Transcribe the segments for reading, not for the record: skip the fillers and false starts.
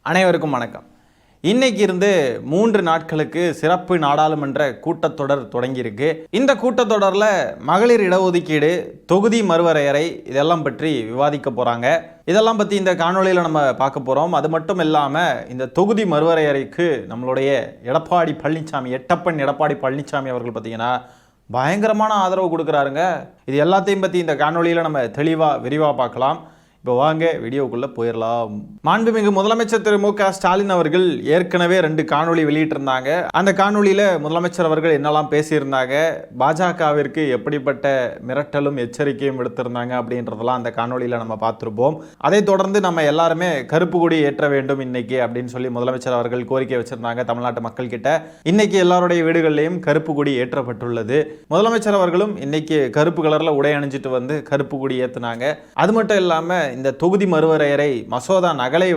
அனைவருக்கும் வணக்கம். இன்னைக்கு இருந்து 3 நாட்களுக்கு சிறப்பு நாடாளுமன்ற கூட்டத்தொடர் தொடங்கியிருக்கு. இந்த கூட்டத்தொடரில் மகளிர் இடஒதுக்கீடு, தொகுதி மறுவரையறை இதெல்லாம் பற்றி விவாதிக்க போகிறாங்க. இதெல்லாம் பற்றி இந்த காணொலியில் நம்ம பார்க்க போகிறோம். அது மட்டும் இல்லாமல் இந்த தொகுதி மறுவரையறைக்கு நம்மளுடைய எட்டப்பன் எடப்பாடி பழனிசாமி அவர்கள் பார்த்தீங்கன்னா பயங்கரமான ஆதரவு கொடுக்குறாருங்க. இது எல்லாத்தையும் பற்றி இந்த காணொலியில் நம்ம விரிவாக பார்க்கலாம். இப்போ வாங்க வீடியோக்குள்ளே போயிடலாம். மாண்புமிகு முதலமைச்சர் திரு மு.க. ஸ்டாலின் அவர்கள் ஏற்கனவே 2 காணொலி வெளியிட்டிருந்தாங்க. அந்த காணொலியில் முதலமைச்சர் அவர்கள் என்னெல்லாம் பேசியிருந்தாங்க, பாஜகவிற்கு எப்படிப்பட்ட மிரட்டலும் எச்சரிக்கையும் விடுத்திருந்தாங்க அப்படின்றதெல்லாம் அந்த காணொலியில் நம்ம பார்த்துருப்போம். அதை தொடர்ந்து நம்ம எல்லாருமே கருப்பு கொடி ஏற்ற வேண்டும் இன்னைக்கு அப்படின்னு சொல்லி முதலமைச்சர் அவர்கள் கோரிக்கை வச்சிருந்தாங்க தமிழ்நாட்டு மக்கள் கிட்ட. இன்னைக்கு எல்லாருடைய வீடுகளிலையும் கருப்பு கொடி ஏற்றப்பட்டுள்ளது. முதலமைச்சர் அவர்களும் இன்னைக்கு கருப்பு கலரில் உடை அணிஞ்சிட்டு வந்து கருப்பு கொடி ஏற்றினாங்க. அது மட்டும் இல்லாமல் இந்த தொகுதி மறுவரையறை மசோதா நகலை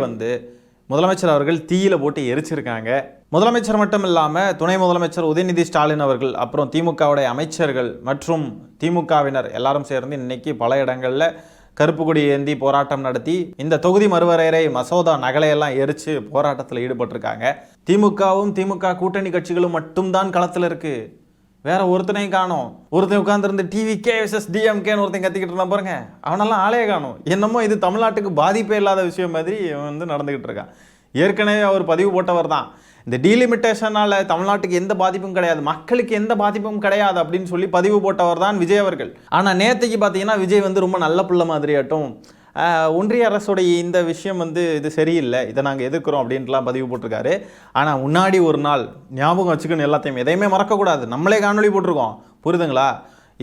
முதலமைச்சர் அவர்கள் தீயில போட்டு எரிச்சிருக்காங்க. முதலமைச்சர் மட்டும் இல்லாமல் துணை முதலமைச்சர் உதயநிதி ஸ்டாலின் அவர்கள், அப்புறம் திமுகவுடைய அமைச்சர்கள் மற்றும் திமுகவினர் எல்லாரும் சேர்ந்து இன்னைக்கு பல இடங்களில் கருப்பு கொடி ஏந்தி போராட்டம் நடத்தி இந்த தொகுதி மறுவரையறை மசோதா நகலையெல்லாம் எரிச்சு போராட்டத்தில் ஈடுபட்டிருக்காங்க. திமுக கூட்டணி கட்சிகளும் மட்டும்தான் களத்தில் இருக்கு. வேற ஒருத்தனையும் காணும். ஒருத்தன் உட்காந்துருந்து டிவிகே விசஸ் டிஎம்கேன்னு ஒருத்தன் கத்திக்கிட்டு இருந்தா பாருங்க, அவனெல்லாம் ஆளே காணும். என்னமோ இது தமிழ்நாட்டுக்கு பாதிப்பே இல்லாத விஷயம் மாதிரி நடந்துகிட்டு இருக்கான். ஏற்கனவே அவர் பதிவு போட்டவர் தான், இந்த டீலிமிட்டேஷனால தமிழ்நாட்டுக்கு எந்த பாதிப்பும் கிடையாது, மக்களுக்கு எந்த பாதிப்பும் கிடையாது அப்படின்னு சொல்லி பதிவு போட்டவர் தான் விஜய் அவர்கள். ஆனால் நேற்றுக்கு பார்த்தீங்கன்னா விஜய் ரொம்ப நல்ல பிள்ளை மாதிரியாட்டும் ஒன்றிய அரசுடைய இந்த விஷயம் இது சரியில்லை, இதை நாங்கள் எதிர்க்கிறோம் அப்படின்ட்டுலாம் பதிவு போட்டிருக்காரு. ஆனால் முன்னாடி ஒரு நாள் ஞாபகம் வச்சுக்கணும், எல்லாத்தையும் எதையுமே மறக்கக்கூடாது. நம்மளே காணொலி போட்டிருக்கோம், புரியுதுங்களா?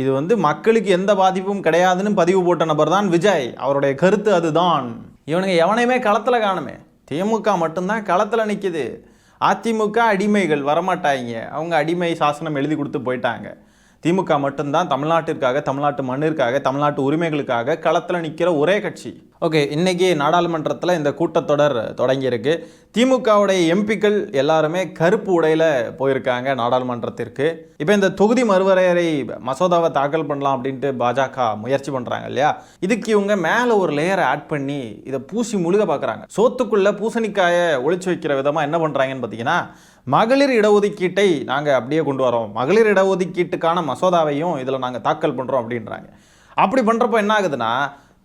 இது மக்களுக்கு எந்த பாதிப்பும் கிடையாதுன்னு பதிவு போட்ட நபர் தான் விஜய். அவருடைய கருத்து அதுதான். இவனுங்க எவனையுமே களத்தில் காணுமே, திமுக மட்டும்தான் களத்தில் நிற்கிது. அதிமுக அடிமைகள் வரமாட்டாங்க, அவங்க அடிமை சாசனம் எழுதி கொடுத்து போயிட்டாங்க. திமுக மட்டும்தான் தமிழ்நாட்டிற்காக, தமிழ்நாட்டு மண்ணிற்காக, தமிழ்நாட்டு உரிமைகளுக்காக களத்தில் நிற்கிற ஒரே கட்சி. ஓகே, இன்னைக்கு நாடாளுமன்றத்தில் இந்த கூட்டத்தொடர் தொடங்கியிருக்கு. திமுகவுடைய எம்பிக்கள் எல்லாருமே கருப்பு உடையில் போயிருக்காங்க நாடாளுமன்றத்திற்கு. இப்போ இந்த தொகுதி மறுவரையறை மசோதாவை தாக்கல் பண்ணலாம் அப்படின்ட்டு பாஜக முயற்சி பண்ணுறாங்க இல்லையா, இதுக்கு இவங்க மேலே ஒரு லேயரை ஆட் பண்ணி இதை பூசி முழுக பார்க்குறாங்க. சோத்துக்குள்ளே பூசணிக்காயை ஒளிச்சு வைக்கிற விதமாக என்ன பண்ணுறாங்கன்னு பார்த்தீங்கன்னா, மகளிர் இடஒதுக்கீட்டை நாங்கள் அப்படியே கொண்டு வரோம், மகளிர் இடஒதுக்கீட்டுக்கான மசோதாவையும் இதில் நாங்கள் தாக்கல் பண்ணுறோம் அப்படின்றாங்க. அப்படி பண்ணுறப்போ என்ன ஆகுதுன்னா,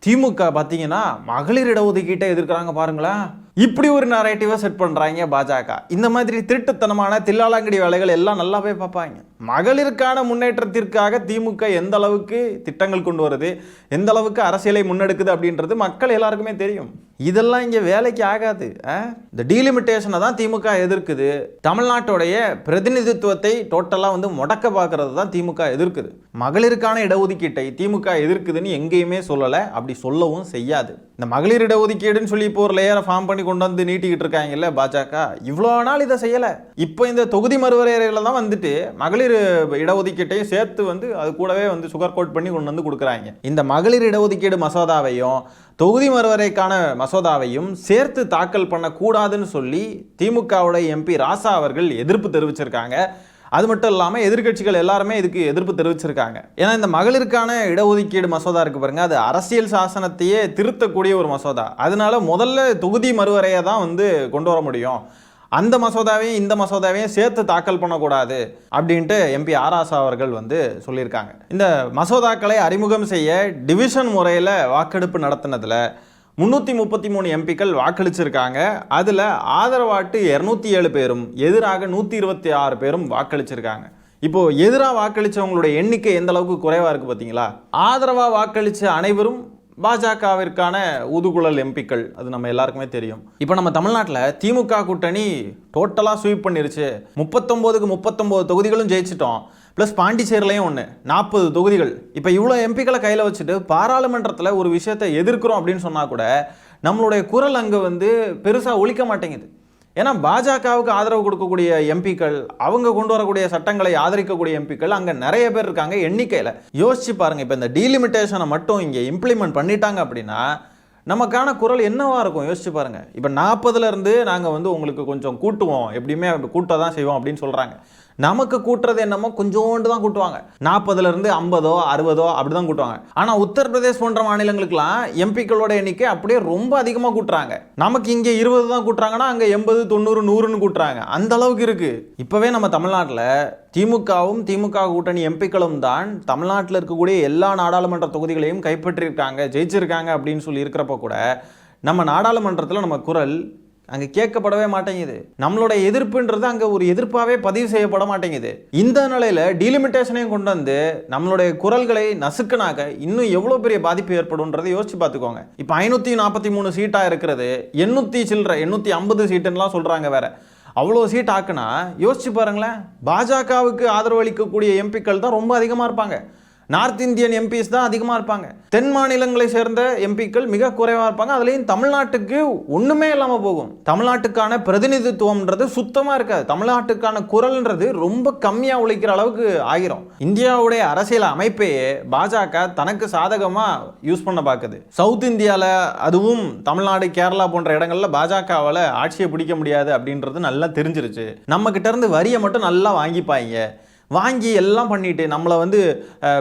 திமுக பார்த்தீங்கன்னா மகளிர் இடஒதுக்கீட்டை எதிர்க்கிறாங்க பாருங்களேன், இப்படி ஒரு நரேட்டிவை செட் பண்ணுறாங்க பாஜக. இந்த மாதிரி திருட்டுத்தனமான தில்லாலங்கடி வேலைகள் எல்லாம் நல்லாவே பார்ப்பாங்க. மகளிருக்கான முன்னேற்றத்திற்காக திமுக எந்த அளவுக்கு திட்டங்கள் கொண்டு வருது, எந்த அளவுக்கு அரசியலை முன்னெடுக்குது அப்படின்றது மக்கள் எல்லாருக்குமே தெரியும். இதெல்லாம் இங்கே வேலைக்கு ஆகாது. இந்த டீலிமிட்டேஷனை தான் திமுக எதிர்க்குது. தமிழ்நாட்டுடைய பிரதிநிதித்துவத்தை டோட்டலாக முடக்க பார்க்கறது தான் திமுக எதிர்க்குது. மகளிருக்கான இடஒதுக்கீட்டை திமுக எதிர்க்குதுன்னு எங்கேயுமே சொல்லலை, அப்படி சொல்லவும் செய்யாது. இந்த மகளிர் இடஒதுக்கீடுன்னு சொல்லி இப்போ ஒரு லேயரை ஃபார்ம் பண்ணி கொண்டு வந்து நீட்டிக்கிட்டு இருக்காங்கல்ல பாஜக, இவ்வளோ நாள் இதை செய்யலை. இப்போ இந்த தொகுதி மறுவரையறையில் தான் மகளிர் இடஒதுக்கீட்டையும் சேர்த்து அது கூடவே சுகர் கோட் பண்ணி கொண்டு வந்து கொடுக்குறாங்க. இந்த மகளிர் இடஒதுக்கீடு மசோதாவையும் தொகுதி மறுவரைக்கான மசோதாவையும் சேர்த்து தாக்கல் பண்ணக்கூடாதுன்னு சொல்லி திமுகவுடைய எம்பி ராசா அவர்கள் எதிர்ப்பு தெரிவிச்சிருக்காங்க. அது மட்டும் இல்லாமல் எதிர்கட்சிகள் எல்லாருமே இதுக்கு எதிர்ப்பு தெரிவிச்சிருக்காங்க. ஏன்னா இந்த மகளிருக்கான இடஒதுக்கீடு மசோதா இருக்கு பாருங்க, அது அரசியல் சாசனத்தையே திருத்தக்கூடிய ஒரு மசோதா. அதனால முதல்ல தொகுதி மறுவரையை தான் கொண்டு வர முடியும். அந்த மசோதாவையும் இந்த மசோதாவையும் சேர்த்து தாக்கல் பண்ணக்கூடாது அப்படின்ட்டு எம்பி ஆராசா அவர்கள் சொல்லியிருக்காங்க. இந்த மசோதாக்களை அறிமுகம் செய்ய டிவிஷன் முறையில் வாக்கெடுப்பு நடத்தினதில் 333 எம்பிக்கள் வாக்களிச்சிருக்காங்க. அதில் ஆதரவாட்டு 207 பேரும் எதிராக 126 பேரும் வாக்களிச்சிருக்காங்க. இப்போ எதிராக வாக்களித்தவங்களுடைய எண்ணிக்கை எந்த அளவுக்கு குறைவாக இருக்குது பார்த்தீங்களா? ஆதரவாக வாக்களித்த அனைவரும் பாஜகவிற்கான ஊதுகுழல் எம்பிக்கள், அது நம்ம எல்லாருக்குமே தெரியும். இப்போ நம்ம தமிழ்நாட்டில் திமுக கூட்டணி டோட்டலாக ஸ்வீப் பண்ணிருச்சு. 39க்கு 39 தொகுதிகளும் ஜெயிச்சிட்டோம், ப்ளஸ் பாண்டிச்சேரிலையும் 40 தொகுதிகள். இப்போ இவ்வளோ எம்பிக்களை கையில் வச்சுட்டு பாராளுமன்றத்தில் ஒரு விஷயத்தை எதிர்க்கிறோம் அப்படின்னு சொன்னால் கூட நம்மளுடைய குரல் அங்கே பெருசாக ஒலிக்க மாட்டேங்குது. ஏன்னா பாஜகவுக்கு ஆதரவு கொடுக்கக்கூடிய எம்பிக்கள், அவங்க கொண்டு வரக்கூடிய சட்டங்களை ஆதரிக்கக்கூடிய எம்பிக்கள் அங்கே நிறைய பேர் இருக்காங்க எண்ணிக்கையில். யோசிச்சு பாருங்கள், இப்போ இந்த டீலிமிட்டேஷனை மட்டும் இங்கே இம்ப்ளிமெண்ட் பண்ணிட்டாங்க அப்படின்னா நமக்கான குரல் என்னவா இருக்கும் யோசிச்சு பாருங்கள். இப்போ 40லேருந்து நாங்கள் உங்களுக்கு கொஞ்சம் கூட்டுவோம், எப்படியுமே கூட்ட தான் செய்வோம் அப்படின்னு சொல்கிறாங்க. நமக்கு கூட்டுறது என்னமோ கொஞ்சோண்டு தான் கூட்டுவாங்க. 40ல இருந்து 50 60 அப்படிதான் கூட்டுவாங்க. ஆனா உத்தரப்பிரதேஷ் போன்ற மாநிலங்களுக்குலாம் எம்பிக்களோட எண்ணிக்கை அப்படியே ரொம்ப அதிகமா கூட்டுறாங்க. நமக்கு இங்க 20 தான் கூட்டுறாங்கன்னா அங்க 80 90 100ன்னு கூட்டுறாங்க. அந்த அளவுக்கு இருக்கு. இப்பவே நம்ம தமிழ்நாட்டில் திமுகவும் திமுக கூட்டணி எம்பிக்களும் தான் தமிழ்நாட்டில் இருக்கக்கூடிய எல்லா நாடாளுமன்ற தொகுதிகளையும் கைப்பற்றியிருக்காங்க, ஜெயிச்சிருக்காங்க அப்படின்னு சொல்லி இருக்கிறப்ப கூட நம்ம நாடாளுமன்றத்தில் நம்ம குரல் அங்கே கேட்கப்படவே மாட்டேங்குது. நம்மளோட எதிர்ப்புன்றது அங்கே ஒரு எதிர்ப்பாகவே பதிவு செய்யப்பட மாட்டேங்குது. இந்த நிலையில் டீலிமிட்டேஷனையும் கொண்டு வந்து நம்மளுடைய குரல்களை நசுக்குனாக்க இன்னும் எவ்வளோ பெரிய பாதிப்பு ஏற்படும்ன்றதை யோசிச்சு பார்த்துக்கோங்க. இப்போ 543 சீட்டாக இருக்கிறது 850 சீட்டுன்னெலாம் சொல்கிறாங்க வேற. அவ்வளோ சீட் ஆக்குனா யோசிச்சு பாருங்களேன். பாஜகவுக்கு ஆதரவு அளிக்கக்கூடிய எம்பிக்கள் தான் ரொம்ப அதிகமாக இருப்பாங்க. நார்த் இந்தியன் எம்பிஸ் தான் அதிகமாக இருப்பாங்க. தென் மாநிலங்களை சேர்ந்த எம்பிக்கள் மிக குறைவாக இருப்பாங்க. அதுலேயும் தமிழ்நாட்டுக்கு ஒன்றுமே இல்லாமல் போகும். தமிழ்நாட்டுக்கான பிரதிநிதித்துவம்ன்றது சுத்தமாக இருக்காது. தமிழ்நாட்டுக்கான குரல்ன்றது ரொம்ப கம்மியாக உழைக்கிற அளவுக்கு ஆகிரும். இந்தியாவுடைய அரசியல் அமைப்பையே பாஜக தனக்கு சாதகமாக யூஸ் பண்ண பார்க்குது. சவுத் இந்தியாவில், அதுவும் தமிழ்நாடு கேரளா போன்ற இடங்களில் பாஜகவால் ஆட்சியை பிடிக்க முடியாது அப்படின்றது நல்லா தெரிஞ்சிருச்சு. நம்ம கிட்ட இருந்து வரியை மட்டும் நல்லா வாங்கிப்பாங்க. வாங்கி எல்லாம் பண்ணிட்டு நம்மளை வந்து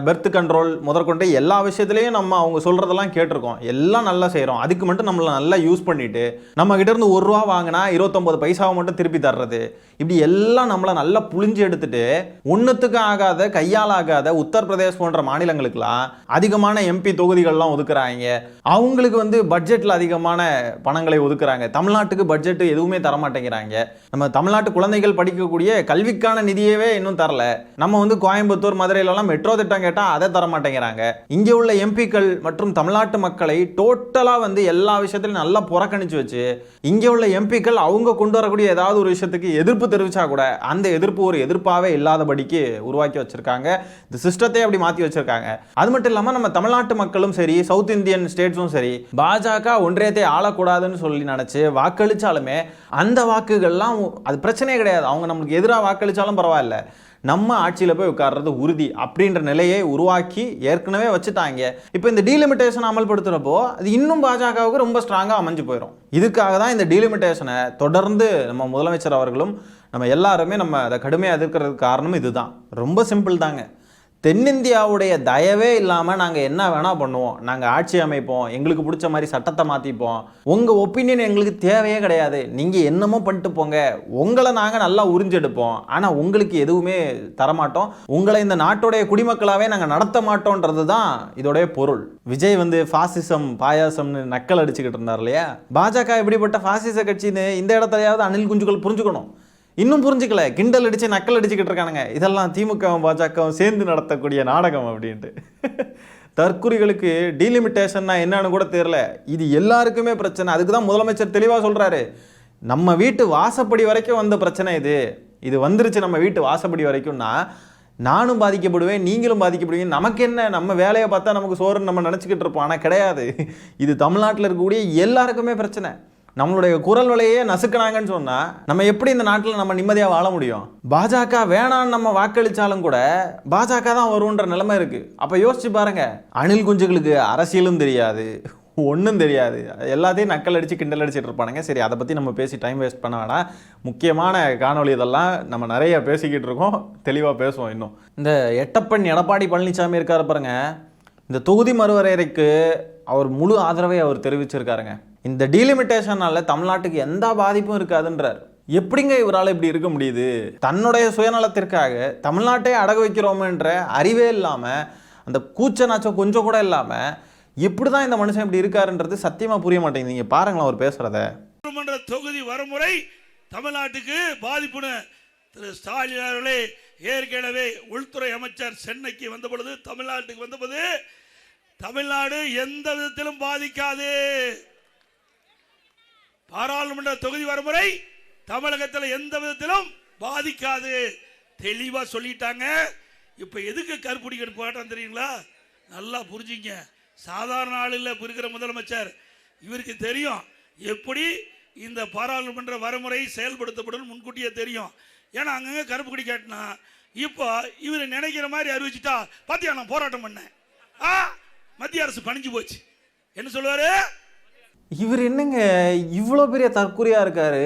பெர்த் கண்ட்ரோல் முதற்கொண்டு எல்லா விஷயத்துலையும் நம்ம அவங்க சொல்கிறதெல்லாம் கேட்டிருக்கோம். எல்லாம் நல்லா செய்கிறோம். அதுக்கு மட்டும் நம்மளை நல்லா யூஸ் பண்ணிவிட்டு நம்மக்கிட்ட இருந்து ₹1 வாங்கினா 29 பைசாவை மட்டும் திருப்பி தர்றது, இப்படி எல்லாம் நம்மளை நல்லா புழிஞ்சு எடுத்துட்டு ஒன்றுத்துக்கும் ஆகாத கையால் ஆகாத உத்தரப்பிரதேஷ் போன்ற மாநிலங்களுக்கெல்லாம் அதிகமான எம்பி தொகுதிகள்லாம் ஒதுக்குறாங்க. அவங்களுக்கு வந்து பட்ஜெட்டில் அதிகமான பணங்களை ஒதுக்குறாங்க. தமிழ்நாட்டுக்கு பட்ஜெட் எதுவுமே தரமாட்டேங்கிறாங்க. நம்ம தமிழ்நாட்டு குழந்தைகள் படிக்கக்கூடிய கல்விக்கான நிதியவே இன்னும் தரல. நம்ம வந்து கோயம்புத்தூர் மதுரையிலலாம் மெட்ரோ திட்டம் கேட்டால் அதை தர மாட்டேங்கிறாங்க. இங்கே உள்ள எம்பிக்கள் மற்றும் தமிழ்நாட்டு மக்களை டோட்டலாக வந்து எல்லா விஷயத்திலும் நல்லா புறக்கணிச்சு வச்சு இங்கே உள்ள எம்பிக்கள் அவங்க கொண்டு வரக்கூடிய ஏதாவது ஒரு விஷயத்துக்கு எதிர்ப்பு தெரிவிச்சா கூட அந்த எதிர்ப்பு ஒரு எதிர்ப்பாகவே இல்லாதபடிக்கு உருவாக்கி வச்சிருக்காங்க. இந்த சிஸ்டத்தை அப்படி மாற்றி வச்சிருக்காங்க. அது மட்டும் இல்லாமல் நம்ம தமிழ்நாட்டு மக்களும் சரி, சவுத் இந்தியன் ஸ்டேட்ஸும் சரி, பாஜக ஒன்றியத்தை ஆளக்கூடாதுன்னு சொல்லி நினச்சி வாக்களித்தாலுமே அந்த வாக்குகள்லாம் அது பிரச்சனையே கிடையாது. அவங்க நம்மளுக்கு எதிராக வாக்களித்தாலும் பரவாயில்ல, நம்ம ஆட்சியில் போய் உட்கார்றது உறுதி அப்படின்ற நிலையை உருவாக்கி ஏற்கனவே வச்சுட்டாங்க. இப்போ இந்த டீலிமிட்டேஷன் அமல்படுத்துகிறப்போ அது இன்னும் பாஜகவுக்கு ரொம்ப ஸ்ட்ராங்காக அமைஞ்சு போயிடும். இதுக்காக தான் இந்த டீலிமிட்டேஷனை தொடர்ந்து நம்ம முதலமைச்சர் அவர்களும் நம்ம எல்லாருமே நம்ம அதை கடுமையாக எதிர்க்கிறதுக்கு காரணம் இதுதான். ரொம்ப சிம்பிள் தாங்க. தென்னிந்தியாவுடைய தயவே இல்லாமல் நாங்கள் என்ன வேணால் பண்ணுவோம், நாங்கள் ஆட்சி அமைப்போம், எங்களுக்கு பிடிச்ச மாதிரி சட்டத்தை மாற்றிப்போம், உங்கள் ஒப்பீனியன் எங்களுக்கு தேவையே கிடையாது, நீங்கள் என்னமோ பண்ணிட்டு போங்க, உங்களை நாங்கள் நல்லா உறிஞ்செடுப்போம், ஆனால் உங்களுக்கு எதுவுமே தரமாட்டோம், உங்களை இந்த நாட்டுடைய குடிமக்களாகவே நாங்கள் நடத்த மாட்டோன்றது தான் இதோடைய பொருள். விஜய் வந்து ஃபாசிசம் பாயாசம்னு நக்கல் அடிச்சுக்கிட்டு இருந்தார் இல்லையா? பாஜக எப்படிப்பட்ட ஃபாசிச கட்சின்னு இந்த இடத்துலையாவது அணில் குஞ்சுகள் புரிஞ்சுக்கணும். இன்னும் புரிஞ்சுக்கல, கிண்டல் அடித்து நக்கல் அடிச்சுக்கிட்டு இருக்கானுங்க. இதெல்லாம் திமுகவும் பாஜகவும் சேர்ந்து நடத்தக்கூடிய நாடகம் அப்படின்ட்டு. தற்குறிகளுக்கு டீலிமிட்டேஷன்னா என்னன்னு கூட தெரியல. இது எல்லாருக்குமே பிரச்சனை. அதுக்கு தான் முதலமைச்சர் தெளிவாக சொல்கிறாரு, நம்ம வீட்டு வாசப்படி வரைக்கும் வந்த பிரச்சனை இது வந்துருச்சு நம்ம வீட்டு வாசப்படி வரைக்கும்னா நானும் பாதிக்கப்படுவேன், நீங்களும் பாதிக்கப்படுவீங்க. நமக்கு என்ன, நம்ம வேலையை பார்த்தா நமக்கு சோறுன்னு நம்ம நினச்சிக்கிட்டு இருப்போம். ஆனால் கிடையாது. இது தமிழ்நாட்டில் இருக்கக்கூடிய எல்லாருக்குமே பிரச்சனை. நம்மளுடைய குரல் வலையே நசுக்கினாங்கன்னு சொன்னால் நம்ம எப்படி இந்த நாட்டில் நம்ம நிம்மதியாக வாழ முடியும்? பாஜக வேணான்னு நம்ம வாக்களித்தாலும் கூட பாஜக தான் வரும்ன்ற நிலைமை இருக்குது. அப்போ யோசிச்சு பாருங்க, அணில் குஞ்சுகளுக்கு அரசியலும் தெரியாது, ஒன்றும் தெரியாது, எல்லாத்தையும் நக்கல் அடித்து கிண்டல் அடிச்சுட்டு இருப்பானுங்க. சரி, அதை பற்றி நம்ம பேசி டைம் வேஸ்ட் பண்ண வேணாம். முக்கியமான காணொலி இதெல்லாம் நம்ம நிறைய பேசிக்கிட்டு இருக்கோம், தெளிவாக பேசுவோம். இன்னும் இந்த எட்டப்பன் எடப்பாடி பழனிசாமி இருக்கார் பாருங்க, இந்த தொகுதி மறுவரையறைக்கு அவர் முழு ஆதரவை அவர் தெரிவிச்சிருக்காருங்க. இந்த டீலிமிட்டேஷனால தமிழ்நாட்டுக்கு எந்த பாதிப்பும் இருக்காதுன்றார். எப்படிங்க இவரால் இப்படி இருக்க முடியுது? தன்னுடைய சுயநலத்திற்காக தமிழ்நாட்டை அடகு வைக்கிறோம்ன்ற அறிவே இல்லாமல், அந்த கூச்ச நாச்சம் கொஞ்சம் கூட இல்லாமல் எப்படி தான் இந்த மனுஷன் இப்படி இருக்காருன்றது சத்தியமாக புரிய மாட்டேங்குது. நீங்கள் பாருங்களேன் அவர் பேசுகிறத. தொகுதி வரமுறை தமிழ்நாட்டுக்கு பாதிப்புன்னு திரு ஸ்டாலின் அவர்களே ஏற்கனவே உள்துறை அமைச்சர் சென்னைக்கு வந்த பொழுது, தமிழ்நாட்டுக்கு வந்தபோது, தமிழ்நாடு எந்த விதத்திலும் பாதிக்காது, பாராளுமன்ற தொகுதி வரமுறை தமிழகத்தில் எந்த விதத்திலும் பாதிக்காது தெளிவா சொல்லிட்டாங்க. இப்ப எதுக்கு கருப்புடிக்கிட்டு போராட்டம் தெரியுங்களா? நல்லா புரிஞ்சுங்க. சாதாரண ஆளில் இருக்கிற முதலமைச்சர், இவருக்கு தெரியும் எப்படி இந்த பாராளுமன்ற வரமுறை செயல்படுத்தப்படும் முன்கூட்டியே தெரியும். ஏன்னா அங்கங்க கருப்பு கொடி காட்டினா இப்போ இவர் நினைக்கிற மாதிரி அறிவிச்சுட்டா, பாத்தியா நான் போராட்டம் பண்ணேன், மத்திய அரசு பணிஞ்சு போச்சு என்ன சொல்லுவாரு? இவர் என்னங்க இவ்வளோ பெரிய தற்குறியா இருக்காரு?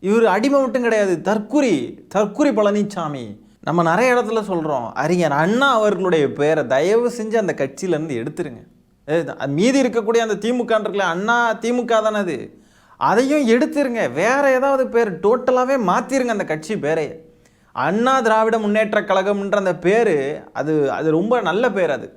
இவர் அடிமை மட்டும் கிடையாது, தற்குறி பழனிசாமி. நம்ம நிறைய இடத்துல சொல்கிறோம், அறிஞர் அண்ணா அவர்களுடைய பேரை தயவு செஞ்சு அந்த கட்சியிலேருந்து எடுத்துருங்க. மீதி இருக்கக்கூடிய அந்த திமுக இருக்குல்ல, அண்ணா திமுக தானே அது, அதையும் எடுத்துருங்க. வேற ஏதாவது பேர் டோட்டலாகவே மாற்றிருங்க அந்த கட்சி பேரே. அண்ணா திராவிட முன்னேற்ற கழகம்ன்ற அந்த பேர் அது ரொம்ப நல்ல பேர். அது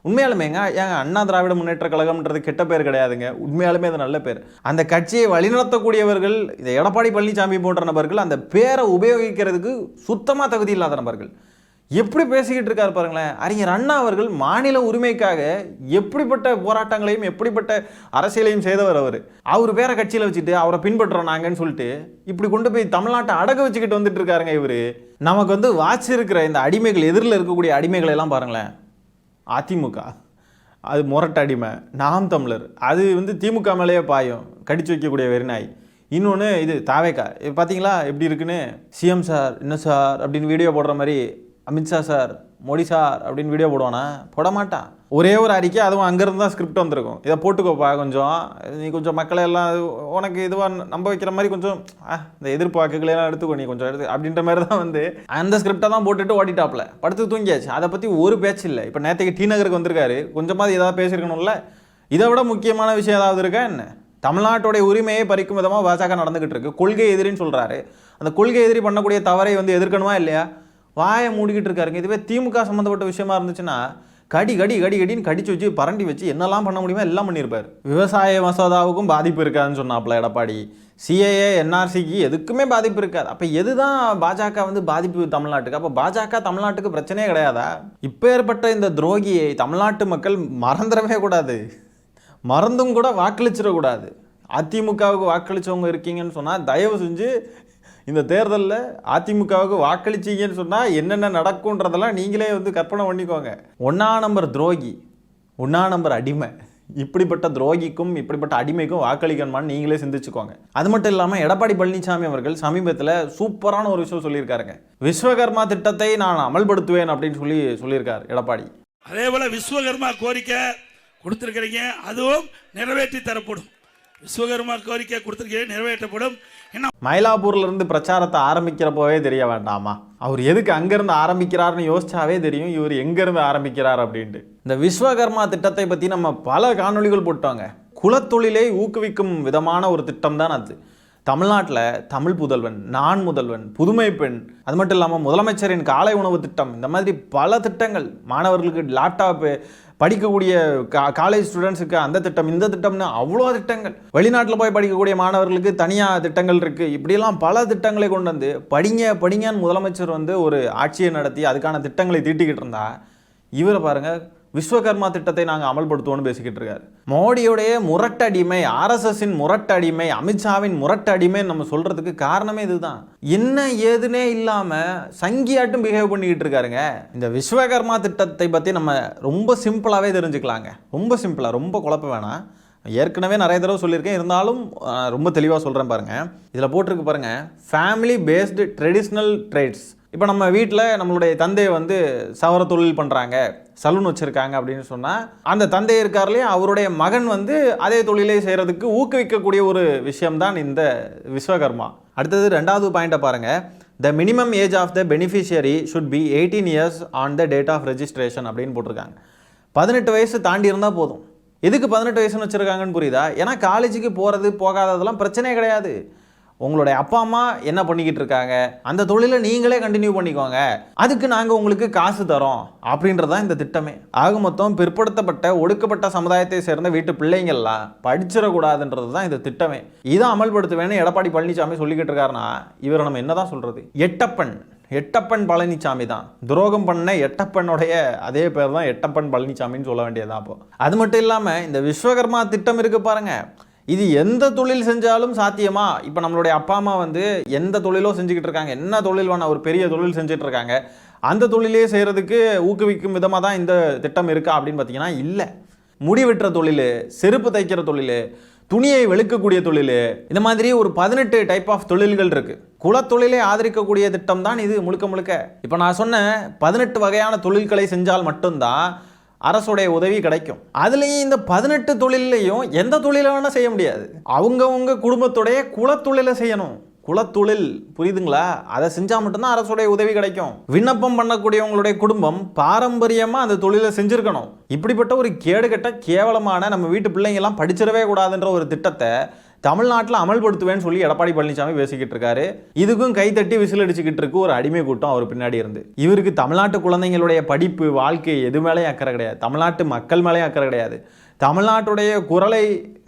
உண்மையாலுமேங்க ஏங்க அண்ணா திராவிட முன்னேற்ற கழகம்ன்றது கெட்ட பேர் கிடையாதுங்க, உண்மையாலுமே அது நல்ல பேர். அந்த கட்சியை வழிநடத்தக்கூடியவர்கள், இந்த எடப்பாடி பழனிசாமி போன்ற நபர்கள் அந்த பேரை உபயோகிக்கிறதுக்கு சுத்தமாக தகுதி இல்லாத நபர்கள். எப்படி பேசிக்கிட்டு இருக்காரு பாருங்களேன். அறிஞர் அண்ணா அவர்கள் மாநில உரிமைக்காக எப்படிப்பட்ட போராட்டங்களையும் எப்படிப்பட்ட அரசியலையும் செய்தவர். அவர் பேரை கட்சியில் வச்சுட்டு அவரை பின்பற்றுறோம் நாங்கன்னு சொல்லிட்டு இப்படி கொண்டு போய் தமிழ்நாட்டை அடக வச்சுக்கிட்டு வந்துட்டு இருக்காருங்க இவர். நமக்கு வந்து வாட்சி இருக்கிற இந்த அடிமைகள், எதிரில் இருக்கக்கூடிய அடிமைகளை எல்லாம் பாருங்களேன். அதிமுக அது முரட்டு அடிமை, நாம் தமிழர் அது வந்து திமுக மேலேயே பாயும், கடிச்சு வைக்கக்கூடிய வெறிநாய். இன்னொன்று இது தாவேக்கா, பார்த்தீங்களா எப்படி இருக்குன்னு. சிஎம் சார் என்ன சார் அப்படின்னு வீடியோ போடுற மாதிரி, அமித்ஷா சார் மோடி சார் அப்படின்னு வீடியோ போடுவானா? போட மாட்டான். ஒரே ஒரு அறிக்கை, அதுவும் அங்கேருந்து தான் ஸ்கிரிப்ட் வந்திருக்கும். இதை போட்டுக்கோப்பா, கொஞ்சம் நீ கொஞ்சம் மக்களை எல்லாம் உனக்கு இதுவாக நம்ப வைக்கிற மாதிரி கொஞ்சம் இந்த எதிர்ப்பு வாக்குகளெல்லாம் எடுத்துக்கோ, நீ கொஞ்சம் எடுத்து அப்படின்ற மாதிரி தான் வந்து அந்த ஸ்கிரிப்டை தான் போட்டுட்டு ஓடிட்டாப்ல படுத்து தூங்கியாச்சு. அதை பற்றி ஒரு பேச்சு இல்லை. இப்போ நேற்றுக்கு டி நகருக்கு வந்திருக்காரு, கொஞ்சமாவது ஏதாவது பேசியிருக்கணும்ல. இதை விட முக்கியமான விஷயம் ஏதாவது இருக்கா என்ன? தமிழ்நாட்டுடைய உரிமையை பறிக்கும் விதமாக பாஜக நடந்துகிட்டு இருக்கு. கொள்கை எதிரின்னு சொல்கிறாரு. அந்த கொள்கை எதிரி பண்ணக்கூடிய தவறை வந்து எதிர்க்கணுமா இல்லையா? வாயை மூடிக்கிட்டு இருக்காருங்க. இதுவே திமுக சம்மந்தப்பட்ட விஷயமா இருந்துச்சுன்னா கடின்னு கடிச்சு வச்சு பரண்டி வச்சு என்னெல்லாம் பண்ண முடியுமோ எல்லாம் பண்ணியிருப்பார். விவசாய மசோதாவுக்கும் பாதிப்பு இருக்காதுன்னு சொன்னாப்ல எடப்பாடி. சிஏஏ என்ஆர்சிக்கு எதுக்குமே பாதிப்பு இருக்காது. அப்போ எதுதான் பாஜக வந்து பாதிப்பு தமிழ்நாட்டுக்கு? அப்போ பாஜக தமிழ்நாட்டுக்கு பிரச்சனையே கிடையாதா? இப்போ ஏற்பட்ட இந்த துரோகியை தமிழ்நாட்டு மக்கள் மறந்துடவே கூடாது, மறந்தும் கூட வாக்களிச்சிடக்கூடாது. அதிமுகவுக்கு வாக்களித்தவங்க இருக்கீங்கன்னு சொன்னால் தயவு செஞ்சு இந்த தேர்தலில் அதிமுகவுக்கு வாக்களிச்சிங்கன்னு சொன்னால் என்னென்ன நடக்கும்ன்றதெல்லாம் நீங்களே வந்து கற்பனை பண்ணிக்கோங்க. 1ஆம் நம்பர் துரோகி, 1ஆம் நம்பர் அடிமை, இப்படிப்பட்ட துரோகிக்கும் இப்படிப்பட்ட அடிமைக்கும் வாக்களிக்கணுமான்னு நீங்களே சிந்திச்சுக்கோங்க. அது மட்டும் இல்லாமல் எடப்பாடி பழனிசாமி அவர்கள் சமீபத்தில் சூப்பரான ஒரு விஷயம் சொல்லியிருக்காருங்க. விஸ்வகர்மா திட்டத்தை நான் அமல்படுத்துவேன் அப்படின்னு சொல்லியிருக்காரு எடப்பாடி. அதே போல் விஸ்வகர்மா கோரிக்கை கொடுத்துருக்கிறீங்க, அதுவும் நிறைவேற்றி தரப்படும். விஸ்வகர்மா கோரிக்கை கொடுத்துருக்கீங்க, நிறைவேற்றப்படும். மயிலாப்பூர்ல இருந்து பிரச்சாரத்தை ஆரம்பிக்கிறப்போவே தெரிய வேண்டாமா? அவர் எதுக்கு அங்கிருந்து ஆரம்பிக்கிறார்னு யோசிச்சாவே தெரியும் இவர் எங்கிருந்து ஆரம்பிக்கிறார் அப்படின்ட்டு. இந்த விஸ்வகர்மா திட்டத்தை பற்றி நம்ம பல காணொளிகள் போட்டோங்க. குலத்தொழிலை ஊக்குவிக்கும் விதமான ஒரு திட்டம் தான் அது. தமிழ்நாட்டில் தமிழ் புதல்வன், நான் முதல்வன், புதுமை பெண், அது மட்டும் இல்லாமல் முதலமைச்சரின் காலை உணவு திட்டம், இந்த மாதிரி பல திட்டங்கள், மாணவர்களுக்கு லேப்டாப்பு, படிக்கக்கூடிய காலேஜ் ஸ்டூடெண்ட்ஸுக்கு அந்த திட்டம் இந்த திட்டம்னு அவ்வளோ திட்டங்கள், வெளிநாட்டில் போய் படிக்கக்கூடிய மாணவர்களுக்கு தனியாக திட்டங்கள் இருக்குது. இப்படியெல்லாம் பல திட்டங்களை கொண்டு வந்து படிங்கன்னு முதலமைச்சர் வந்து ஒரு ஆட்சியை நடத்தி அதுக்கான திட்டங்களை தீட்டிக்கிட்டு இருந்தா, இவரை பாருங்கள் விஸ்வகர்மா திட்டத்தை நாங்கள் அமல்படுத்துவோம்னு பேசிக்கிட்டு இருக்காரு. மோடியுடைய முரட்டடிமை, ஆர்எஸ்எஸ்ஸின் முரட்டடிமை, அமித்ஷாவின் முரட்டடிமைன்னு நம்ம சொல்கிறதுக்கு காரணமே இதுதான். என்ன ஏதுனே இல்லாமல் சங்கியாட்டும் பிஹேவ் பண்ணிக்கிட்டு இருக்காருங்க. இந்த விஸ்வகர்மா திட்டத்தை பற்றி நம்ம ரொம்ப சிம்பிளாகவே தெரிஞ்சுக்கலாங்க. ரொம்ப சிம்பிளாக, ரொம்ப குழப்ப வேணாம். ஏற்கனவே நிறைய தடவை சொல்லியிருக்கேன், இருந்தாலும் ரொம்ப தெளிவாக சொல்கிறேன் பாருங்கள். இதில் போட்டிருக்கு பாருங்கள், ஃபேமிலி பேஸ்டு ட்ரெடிஷ்னல் ட்ரேட்ஸ். இப்போ நம்ம வீட்டில் நம்மளுடைய தந்தையை வந்து சவர தொழில் பண்ணுறாங்க, சலூன் வச்சுருக்காங்க அப்படின்னு சொன்னால், அந்த தந்தை இருக்கார்லையே அவருடைய மகன் வந்து அதே தொழிலை செய்கிறதுக்கு ஊக்குவிக்கக்கூடிய ஒரு விஷயம்தான் இந்த விஸ்வகர்மா. அடுத்தது 2வது பாயிண்ட்டை பாருங்கள். The minimum age of the beneficiary should be 18 years on the date of registration அப்படின்னு போட்டிருக்காங்க. 18 வயசு தாண்டி இருந்தால் போதும். எதுக்கு 18 வயசுன்னு வச்சுருக்காங்கன்னு புரியுதா? ஏன்னா காலேஜுக்கு போகிறது போகாததெல்லாம் பிரச்சனையே கிடையாது. உங்களுடைய அப்பா அம்மா என்ன பண்ணிக்கிட்டு இருக்காங்க, அந்த தொழிலை நீங்களே கண்டினியூ பண்ணிக்கோங்க, அதுக்கு நாங்கள் உங்களுக்கு காசு தரோம் அப்படின்றதான் இந்த திட்டமே. ஆக மொத்தம் பிற்படுத்தப்பட்ட ஒடுக்கப்பட்ட சமுதாயத்தை சேர்ந்த வீட்டு பிள்ளைங்கள்லாம் படிச்சிடக்கூடாதுன்றது தான் இந்த திட்டமே. இதை அமல்படுத்துவேன்னு எடப்பாடி பழனிசாமி சொல்லிக்கிட்டு இருக்காருன்னா இவரை நம்ம என்னதான் சொல்றது? எட்டப்பன் பழனிசாமி தான். துரோகம் பண்ண எட்டப்பனுடைய அதே பேர் தான் எட்டப்பன் பழனிசாமின்னு சொல்ல வேண்டியதான். அப்போ அது மட்டும் இல்லாமல் இந்த விஸ்வகர்மா திட்டம் இருக்கு பாருங்க, இது எந்த தொழில் செஞ்சாலும் சாத்தியமா? இப்போ நம்மளுடைய அப்பா அம்மா வந்து எந்த தொழிலோ செஞ்சுக்கிட்டு இருக்காங்க, என்ன தொழில் வேணா ஒரு பெரிய தொழில் செஞ்சுட்டு இருக்காங்க, அந்த தொழிலே செய்கிறதுக்கு ஊக்குவிக்கும் விதமாக தான் இந்த திட்டம் இருக்கா அப்படின்னு பார்த்தீங்கன்னா இல்லை. முடி வெட்டுற தொழில், செருப்பு தைக்கிற தொழில், துணியை வெளுக்கக்கூடிய தொழில், இந்த மாதிரி ஒரு 18 டைப் ஆஃப் தொழில்கள் இருக்குது. குலத்தொழிலை ஆதரிக்கக்கூடிய திட்டம் தான் இது முழுக்க. இப்போ நான் சொன்ன 18 வகையான தொழில்களை செஞ்சால் மட்டும்தான் அரசுடைய உதவி கிடைக்கும். அதுலேயும் இந்த 18 தொழிலையும் எந்த தொழிலை வேணால் செய்ய முடியாது. அவங்கவுங்க குடும்பத்துடைய குலத்தொழிலை செய்யணும். குலத்தொழில் புரியுதுங்களா? அதை செஞ்சால் மட்டும்தான் அரசுடைய உதவி கிடைக்கும். விண்ணப்பம் பண்ணக்கூடியவங்களுடைய குடும்பம் பாரம்பரியமாக அந்த தொழிலை செஞ்சுருக்கணும். இப்படிப்பட்ட ஒரு கேடுகட்ட கேவலமான நம்ம வீட்டு பிள்ளைங்கெல்லாம் படிச்சிடவே கூடாதுன்ற ஒரு திட்டத்தை தமிழ்நாட்டில் அமல்படுத்துவேன்னு சொல்லி எடப்பாடி பழனிசாமி பேசிக்கிட்டு இருக்காரு. இதுக்கும் கைத்தட்டி விசில் அடிச்சுக்கிட்டு இருக்கு ஒரு அடிமை கூட்டம் அவர் பின்னாடி இருந்து. இவருக்கு தமிழ்நாட்டு குழந்தைங்களுடைய படிப்பு, வாழ்க்கை எது மேலேயும் அக்கறை கிடையாது. தமிழ்நாட்டு மக்கள் மேலேயும் அக்கறை கிடையாது. தமிழ்நாட்டுடைய குரலை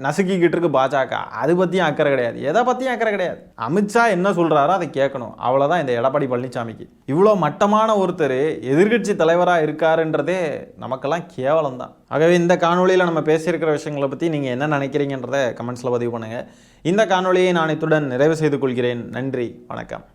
நசுக்கிக்கிட்டு இருக்கு பாஜக, அது பற்றியும் அக்கறை கிடையாது. எதை பற்றியும் அக்கறை கிடையாது. அமித்ஷா என்ன சொல்கிறாரோ அதை கேட்கணும், அவ்வளோதான் இந்த எடப்பாடி பழனிசாமிக்கு. இவ்வளோ மட்டமான ஒருத்தர் எதிர்கட்சி தலைவராக இருக்காருன்றதே நமக்கெல்லாம் கேவலம் தான். ஆகவே இந்த காணொலியில் நம்ம பேசியிருக்கிற விஷயங்களை பற்றி நீங்கள் என்ன நினைக்கிறீங்கன்றதை கமெண்ட்ஸில் பதிவு பண்ணுங்கள். இந்த காணொலியை நான் இத்துடன் நிறைவு செய்து கொள்கிறேன். நன்றி, வணக்கம்.